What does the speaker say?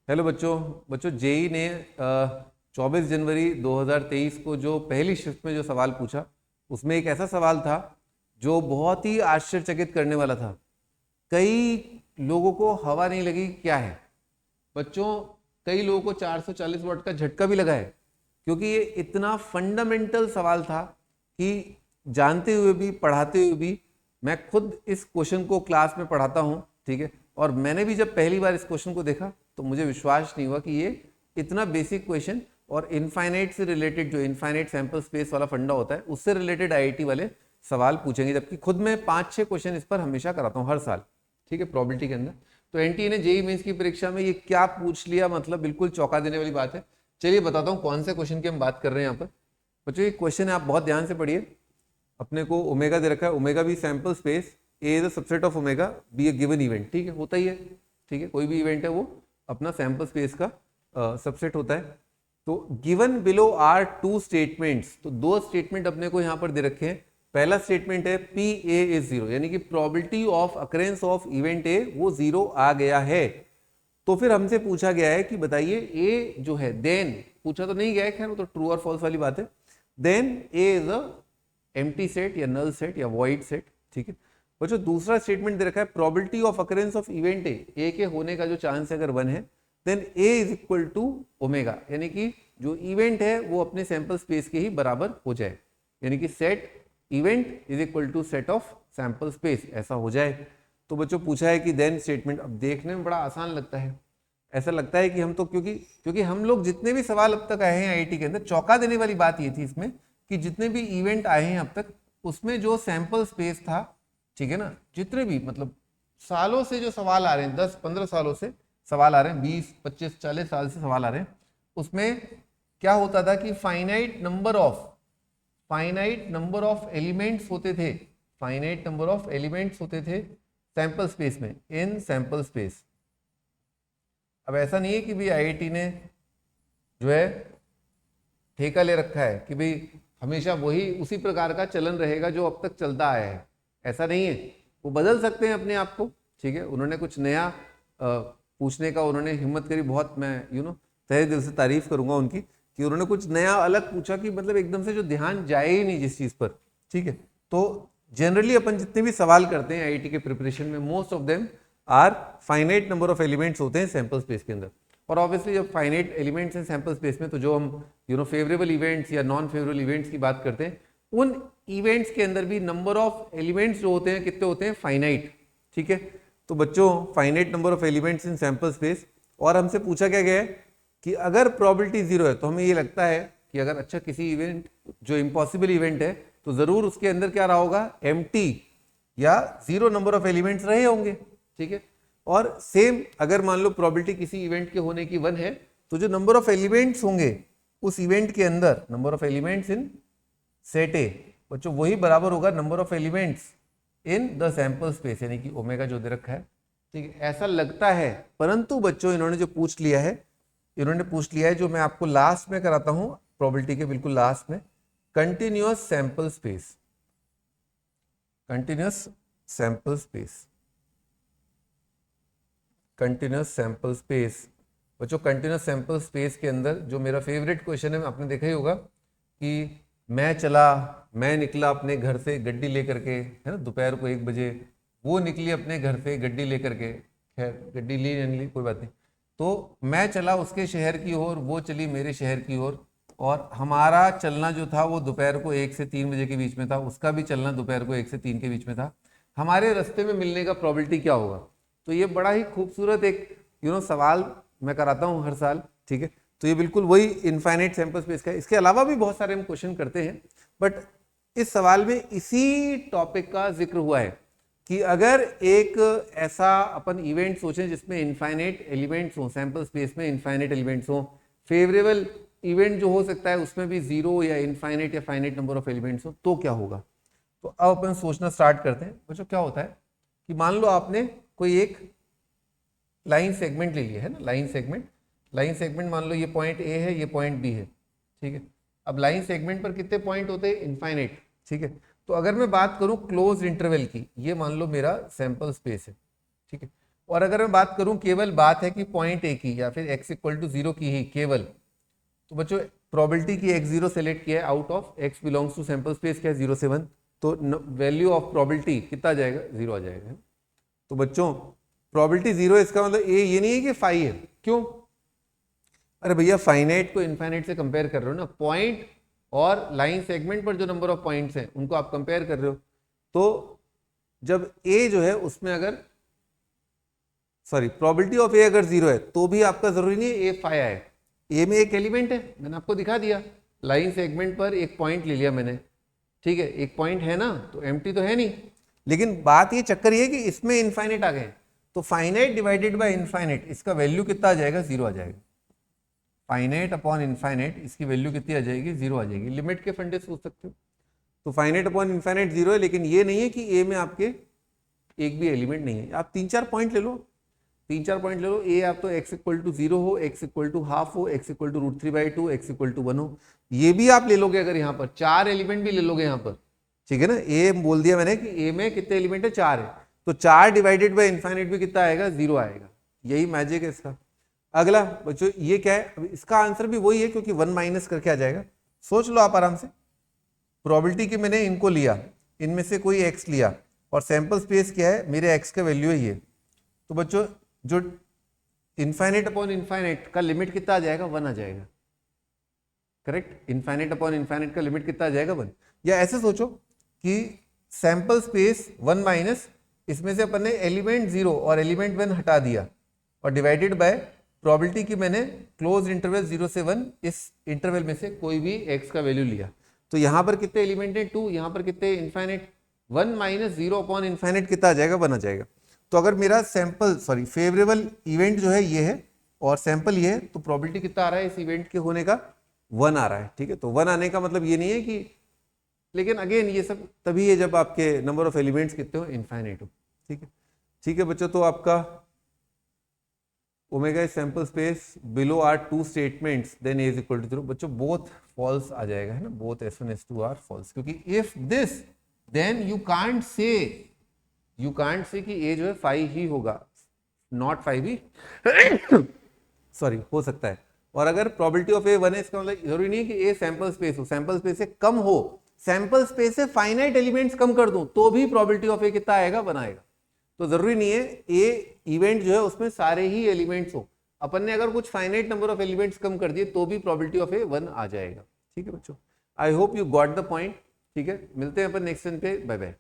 Hello बच्चों JEE ने 24 जनवरी 2023 को जो पहली शिफ्ट में जो सवाल पूछा उसमें एक ऐसा सवाल था जो बहुत ही आश्चर्यचकित करने वाला था। कई लोगों को हवा नहीं लगी क्या है बच्चों, कई लोगों को 440 वाट का झटका भी लगा है, क्योंकि ये इतना फंडामेंटल सवाल था कि जानते हुए भी पढ़ाते हुए भी, मैं खुद इस क्वेश्चन को क्लास में पढ़ाता हूँ, ठीक है, और मैंने भी जब पहली बार इस क्वेश्चन को देखा तो मुझे विश्वास नहीं हुआ कि ये इतना बेसिक क्वेश्चन और इनफाइनाइट से रिलेटेड, जो इनफाइनाइट सैंपल स्पेस वाला फंडा होता है उससे रिलेटेड आईआईटी वाले सवाल पूछेंगे, जबकि खुद मैं 5-6 क्वेश्चन इस पर हमेशा कराता हूँ हर साल, ठीक है, प्रोबेबिलिटी के अंदर। तो एनटीए ने जेई मेंस की परीक्षा में ये क्या पूछ लिया, मतलब बिल्कुल चौंका देने वाली बात है। चलिए बताता हूँ कौन से क्वेश्चन की हम बात कर रहे हैं यहाँ पर। बच्चों ये क्वेश्चन है, आप बहुत ध्यान से पढ़िए। अपने को ओमेगा दे रखा है, omega be sample space, A is the subset of omega, B a given event, ठीक है, होता ही है, ठीक है, कोई भी इवेंट है वो अपना सैंपल स्पेस का सबसेट होता है। तो given below are two statements, तो दो स्टेटमेंट अपने को यहाँ पर दे रखे हैं। पहला स्टेटमेंट है पी ए इज जीरो, यानी कि probability of occurrence of event ए वो जीरो आ गया है। तो फिर हमसे पूछा गया है कि बताइए ए जो है, देन पूछा तो नहीं गया है, खैर वो तो ट्रू और फॉल्स वाली बात है, then A is a empty set या नल सेट या वॉइड सेट, ठीक है। बच्चों दूसरा स्टेटमेंट दे रखा है probability of occurrence of event A के होने का जो चांस है अगर 1 है, then A is equal to omega, यानी कि जो इवेंट है वो अपने सैंपल स्पेस के ही बराबर हो जाए, यानी कि set event is equal to set of sample space, ऐसा हो जाए। तो बच्चों पूछा है कि देन स्टेटमेंट, अब देखने में बड़ा आसान लगता है, ऐसा लगता है कि हम तो क्योंकि हम लोग जितने भी सवाल अब तक आए हैं आईआईटी के अंदर, चौंका देने वाली बात ये थी इसमें कि जितने भी इवेंट आए हैं अब तक उसमें जो सैंपल स्पेस था, ठीक है ना, जितने भी मतलब सालों से जो सवाल आ रहे हैं, 10-15 सालों से सवाल आ रहे हैं, 20-25-40 साल से सवाल आ रहे हैं, उसमें क्या होता था कि फाइनाइट नंबर ऑफ एलिमेंट्स होते थे, फाइनाइट नंबर ऑफ एलिमेंट्स होते थे सैंपल स्पेस में, इन सैंपल स्पेस। अब ऐसा नहीं है कि भाई आईआईटी ने जो है ठेका ले रखा है कि भाई हमेशा वही उसी प्रकार का चलन रहेगा जो अब तक चलता आया है, ऐसा नहीं है, वो बदल सकते हैं अपने आप को, ठीक है। उन्होंने कुछ नया पूछने का उन्होंने हिम्मत करी, बहुत मैं तहे दिल से तारीफ करूंगा उनकी कि उन्होंने कुछ नया अलग पूछा कि मतलब एकदम से जो ध्यान जाए ही नहीं जिस चीज पर, ठीक है। तो जनरली अपन जितने भी सवाल करते हैं आईआईटी के प्रिपरेशन में, most of them are finite number of elements होते हैं सैंपल स्पेस के अंदर। और ऑब्वियसली जब फाइनाइट एलिमेंट्स हैं सैंपल स्पेस में, तो जो हम फेवरेबल इवेंट्स या नॉन फेवरेबल इवेंट्स की बात करते हैं, उन इवेंट्स के अंदर भी नंबर ऑफ एलिमेंट्स जो होते हैं कितने होते हैं, फाइनाइट, ठीक है। तो बच्चों finite number of elements in sample space, और हमसे पूछा क्या गया है कि अगर प्रोबेबिलिटी जीरो है तो हमें ये लगता है कि अगर अच्छा किसी इवेंट जो इम्पॉसिबल इवेंट है तो जरूर उसके अंदर क्या रहा होगा, एम्प्टी या जीरो नंबर ऑफ एलिमेंट्स रहे होंगे, ठीक है। और सेम अगर मान लो प्रोबेबिलिटी किसी इवेंट के होने की 1 है, तो जो नंबर ऑफ एलिमेंट्स होंगे उस इवेंट के अंदर, number of elements in set ए, बच्चों वही बराबर होगा number of elements in the sample space, यानी कि ओमेगा जो दे रखा है, ठीक है, ऐसा लगता है। परंतु बच्चों इन्होंने जो पूछ लिया है, जो मैं आपको लास्ट में कराता हूं प्रोबेबिलिटी के बिल्कुल लास्ट में, continuous sample space, continuous sample space, continuous sample space. बच्चों कंटिन्यूअस सैंपल स्पेस के अंदर जो मेरा फेवरेट क्वेश्चन है, आपने देखा ही होगा कि मैं निकला अपने घर से गड्डी लेकर के, है ना, दोपहर को 1 बजे, वो निकली अपने घर से गड्डी लेकर के, खैर गड्डी ली नहीं ली कोई बात नहीं, तो मैं चला उसके शहर की ओर, वो चली मेरे शहर की ओर, और हमारा चलना जो था वो दोपहर को 1 से 3 बजे के बीच में था, उसका भी चलना दोपहर को 1 से 3 के बीच में था। हमारे रास्ते में मिलने का प्रोबेबिलिटी क्या होगा। तो ये बड़ा ही खूबसूरत एक सवाल मैं कराता हूँ हर साल, ठीक है। तो ये बिल्कुल वही इनफाइनाइट सैंपल स्पेस का है। इसके अलावा भी बहुत सारे हम क्वेश्चन करते हैं, बट इस सवाल में इसी टॉपिक का जिक्र हुआ है कि अगर एक ऐसा अपन इवेंट सोचें जिसमें इनफाइनाइट एलिमेंट्स हो, सैंपल स्पेस में इनफाइनाइट एलिमेंट्स हो, फेवरेबल इवेंट जो हो सकता है उसमें भी जीरो या इनफाइनाइट या फाइनाइट नंबर ऑफ एलिमेंट्स हो, तो क्या होगा। तो अब अपन सोचना स्टार्ट करते हैं। बच्चों क्या होता है कि मान लो आपने कोई एक लाइन सेगमेंट ले लिया है ना, लाइन सेगमेंट मान लो ये पॉइंट ए है, ये पॉइंट बी है, ठीक है। अब लाइन सेगमेंट पर कितने पॉइंट होते हैं, इनफाइनाइट, ठीक है। तो अगर मैं बात करूं क्लोज इंटरवल की, ये मान लो मेरा सैंपल स्पेस है, ठीक है। और अगर मैं बात करूं केवल बात है कि पॉइंट ए की या फिर x इक्वल टू 0 की ही केवल, तो बच्चों प्रोबेबिलिटी की x0 सेलेक्ट किया है out of x belongs to sample space क्या है 0 से 1, तो वैल्यू ऑफ प्रोबेबिलिटी कितना आ जाएगा 0 आ जाएगा। तो बच्चों प्रोबेबिलिटी 0 है इसका मतलब ये नहीं है कि फाई है, क्यों? अरे भैया फाइनाइट को इनफाइनाइट से कंपेयर कर रहे हो ना, पॉइंट और लाइन सेगमेंट पर जो नंबर ऑफ पॉइंट्स हैं उनको आप कंपेयर कर रहे हो, तो जब a जो है उसमें अगर प्रोबेबिलिटी ऑफ a अगर 0 है तो भी आपका जरूरी नहीं है a फाई आए। a में एक एलिमेंट है, मैंने आपको दिखा दिया, लाइन सेगमेंट पर एक पॉइंट ले लिया मैंने, ठीक है, एक पॉइंट है ना, तो एम्प्टी तो है नहीं, लेकिन बात ये चक्कर ये है कि इसमें इनफाइनाइट आ गए, तो फाइनाइट डिवाइडेड बाय इनफाइनाइट इसका वैल्यू कितना आ जाएगा 0 आ जाएगा। फाइनाइट अपॉन इनफाइनाइट इसकी वैल्यू कितनी आ जाएगी 0 आ जाएगी। लिमिट के फंडे सोच सकते हो, तो फाइनाइट अपॉन इनफाइनाइट 0 है, लेकिन ये नहीं है कि ए में आपके एक भी एलिमेंट नहीं है। आप 3-4 पॉइंट ले लो, 3-4 पॉइंट ले लो, ए आप तो x इक्वल टू 0 हो, x इक्वल टू हाफ हो, x equal to √3/2, x equal to 1 हो, ये भी आप ले लोगे। अगर यहाँ पर 4 एलिमेंट भी ले लोगे यहाँ पर, ठीक है ना, ए बोल दिया मैंने कि ए में कितने एलिमेंट है 4 है, तो 4 डिवाइडेड बाय इनफाइनाइट भी कितना आएगा 0 आएगा। यही मैजिक है इसका। अगला बच्चों ये क्या है, अब इसका आंसर भी वही है क्योंकि 1 माइनस करके आ जाएगा। सोच लो आप आराम से, प्रोबेबिलिटी की मैंने इनको लिया, इनमें से कोई x लिया और सैंपल स्पेस क्या है मेरे x का वैल्यू है ये, तो बच्चों जो इनफाइनाइट अपॉन इनफाइनाइट का लिमिट कितना आ जाएगा 1 आ जाएगा। करेक्ट, इनफाइनाइट अपॉन इनफाइनाइट का लिमिट कितना आ जाएगा 1। या ऐसे सोचो कि सैंपल स्पेस 1 माइनस इसमें से अपन ने एलिमेंट 0 और एलिमेंट 1 हटा दिया और डिवाइडेड बाय प्रोबेबिलिटी की मैंने क्लोज इंटरवल 0 से 1 इस इंटरवल में से कोई भी x का वैल्यू लिया, तो यहां पर कितने एलिमेंट है 2, यहां पर कितने इनफाइनाइट 1 माइनस 0 अपॉन इनफाइनाइट कितना आ जाएगा 1 आ जाएगा। तो अगर मेरा फेवरेबल इवेंट जो है ये है और सैंपल ये है, तो प्रोबेबिलिटी कितना आ रहा है इस इवेंट के होने का 1 आ रहा है। ठीक है, तो 1 आने का मतलब ये नहीं है कि, लेकिन अगेन ये सब तभी है जब आपके नंबर ऑफ एलिमेंट्स कितने हो इनफाइनाइट हो। ठीक है, ठीक है बच्चों, तो आपका omega is sample space below are 2 statements then A is equal to 0। बच्चों बोथ फॉल्स आ जाएगा, है ना, both S1 S2 are false, क्योंकि if this then you can't say कि ए जो है 5 ही होगा, नॉट 5 भी हो सकता है। और अगर प्रोबेबिलिटी ऑफ ए 1 है, इसका मतलब जरूरी नहीं है कि ए सैंपल स्पेस हो, सैंपल स्पेस से कम हो, सैंपल स्पेस से फाइनाइट एलिमेंट्स कम कर दूं तो भी प्रोबेबिलिटी ऑफ ए कितना आएगा 1 आएगा। तो जरूरी नहीं है ए इवेंट जो है उसमें सारे ही एलिमेंट्स हो, अपन ने अगर कुछ फाइनाइट नंबर ऑफ एलिमेंट्स कम कर दिए तो भी प्रोबेबिलिटी ऑफ ए 1 आ जाएगा। ठीक है बच्चों, I hope you got the point. ठीक है, मिलते हैं अपन नेक्स्ट सेशन पे, बाय बाय।